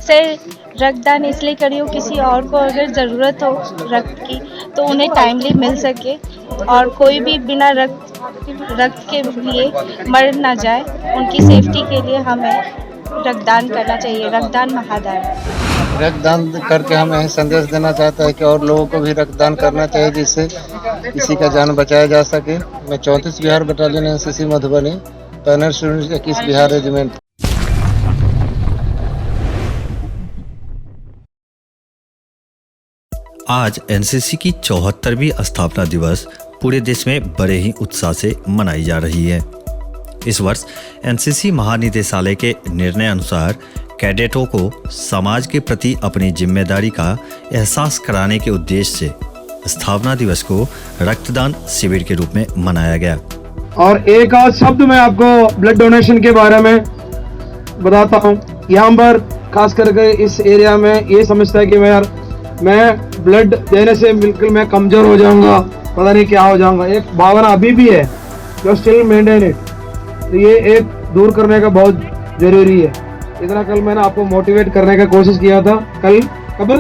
Sir, रक्तदान इसलिए करी हूँ किसी और को अगर ज़रूरत हो रक्त की तो उन्हें टाइमली मिल सके और कोई भी बिना रक्त के लिए मर ना जाए। उनकी सेफ्टी के लिए हमें रक्तदान करना चाहिए। रक्तदान महादान है। रक्तदान करके हम यही संदेश देना चाहते हैं कि और लोगों को भी रक्तदान करना चाहिए, जिससे किसी का जान बचाया जा सके। मैं 34 Bihar battalion NCC Madhubani, panel student 21 Bihar regiment. आज एनसीसी की 74वीं स्थापना दिवस पूरे देश में बड़े ही उत्साह से मनाई जा रही है। इस वर्ष एनसीसी महानिदेशालय के निर्णय अनुसार कैडेटों को समाज के प्रति अपनी जिम्मेदारी का एहसास कराने के उद्देश्य से स्थापना दिवस को रक्तदान शिविर के रूप में मनाया गया। और एक आध शब्द मैं आपको ब्लड डोनेशन के बारे में बताता हूँ। यहाँ पर खास करके इस एरिया में ये समझता है कि मैं ब्लड देने से बिल्कुल मैं कमजोर हो जाऊंगा, पता नहीं क्या हो जाऊंगा। एक भावना अभी भी है जो स्टिल मेंटेन इट, तो ये एक दूर करने का बहुत जरूरी है। इतना कल मैंने आपको मोटिवेट करने का कोशिश किया था, कल कब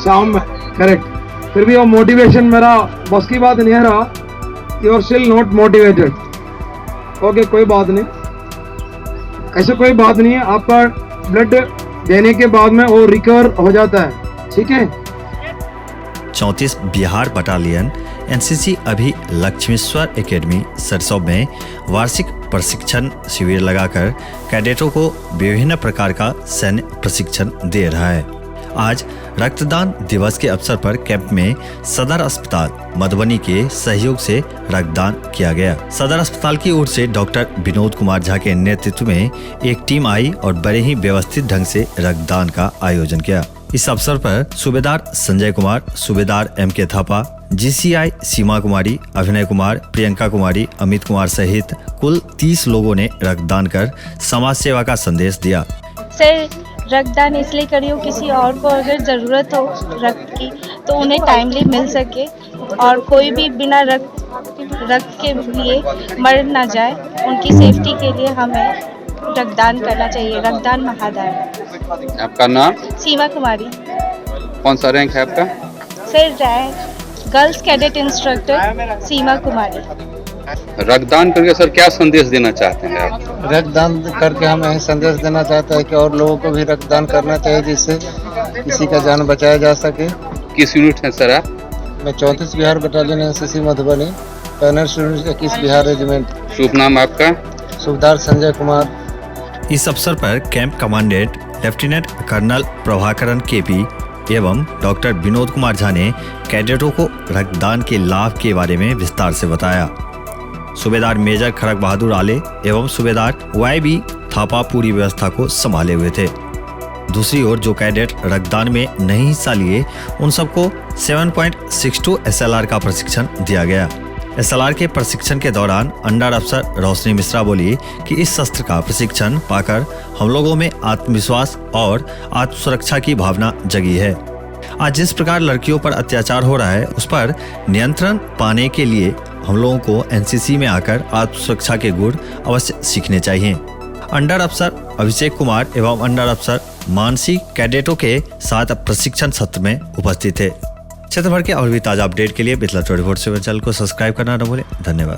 शाम में, करेक्ट। फिर भी वो मोटिवेशन मेरा बस की बात नहीं रहा। You are still not motivated. Okay, कोई बात नहीं, ऐसे कोई बात नहीं है। आपका ब्लड देने के बाद में वो रिकवर हो जाता है, ठीक है। 34 बिहार बटालियन एनसीसी अभी लक्ष्मीश्वर एकेडमी सरसों में वार्षिक प्रशिक्षण शिविर लगाकर कैडेटों को विभिन्न प्रकार का सैन्य प्रशिक्षण दे रहा है। आज रक्तदान दिवस के अवसर पर कैंप में सदर अस्पताल मधुबनी के सहयोग से रक्तदान किया गया। सदर अस्पताल की ओर से डॉक्टर विनोद कुमार झा के नेतृत्व में एक टीम आई और बड़े ही व्यवस्थित ढंग से रक्तदान का आयोजन किया। इस अवसर पर सूबेदार संजय कुमार, सूबेदार MK थापा, GCI सीमा कुमारी, अभिनय कुमार, प्रियंका कुमारी, अमित कुमार सहित कुल 30 लोगों ने रक्तदान कर समाज सेवा का संदेश दिया। सर, रक्तदान इसलिए करी हूँ किसी और को अगर ज़रूरत हो रक्त की तो उन्हें टाइमली मिल सके और कोई भी बिना रक्त के लिए मर ना जाए। उनकी सेफ्टी के लिए हमें रक्तदान करना चाहिए। रक्तदान महादान है। आपका नाम? सीमा कुमारी। कौन सा रैंक है आपका? Sir, rank girls cadet instructor Seema Kumari. रक्तदान करके सर क्या संदेश देना चाहते हैं आप? रक्तदान करके हम यही संदेश देना चाहते हैं कि और लोगों को भी रक्तदान करना चाहिए, जिससे किसी का जान बचाया जा सके। किस यूनिट है सर आप? मैं 34 Bihar battalion NCC Madhubani, panel student 21 Bihar regiment. शुभ नाम आपका? सूबेदार संजय कुमार। इस अवसर पर camp commandant lieutenant colonel Prabhakaran KP एवं डॉक्टर विनोद कुमार झा ने कैडेटों को रक्तदान के लाभ के बारे में विस्तार से बताया। सूबेदार मेजर खड़क बहादुर आले एवं सूबेदार YB थापा पूरी व्यवस्था को संभाले हुए थे। दूसरी ओर जो कैडेट रक्तदान में नहीं हिस्सा लिए उन सबको 7.62 SLR का प्रशिक्षण दिया गया। SLR के प्रशिक्षण के दौरान अंडर अफसर रोशनी मिश्रा बोली कि इस शस्त्र का प्रशिक्षण पाकर हम लोगों में आत्मविश्वास और आत्मसुरक्षा की भावना जगी है। आज जिस प्रकार लड़कियों पर अत्याचार हो रहा है उस पर नियंत्रण पाने के लिए हम लोगों को एनसीसी में आकर आत्मसुरक्षा के गुण अवश्य सीखने चाहिए। अंडर अफसर अभिषेक कुमार एवं अंडर अफसर मानसी कैडेटों के साथ प्रशिक्षण सत्र में उपस्थित थे। क्षेत्र भर के और भी ताजा अपडेट के लिए बितला 24/7 चैनल को सब्सक्राइब करना न भूलें। धन्यवाद।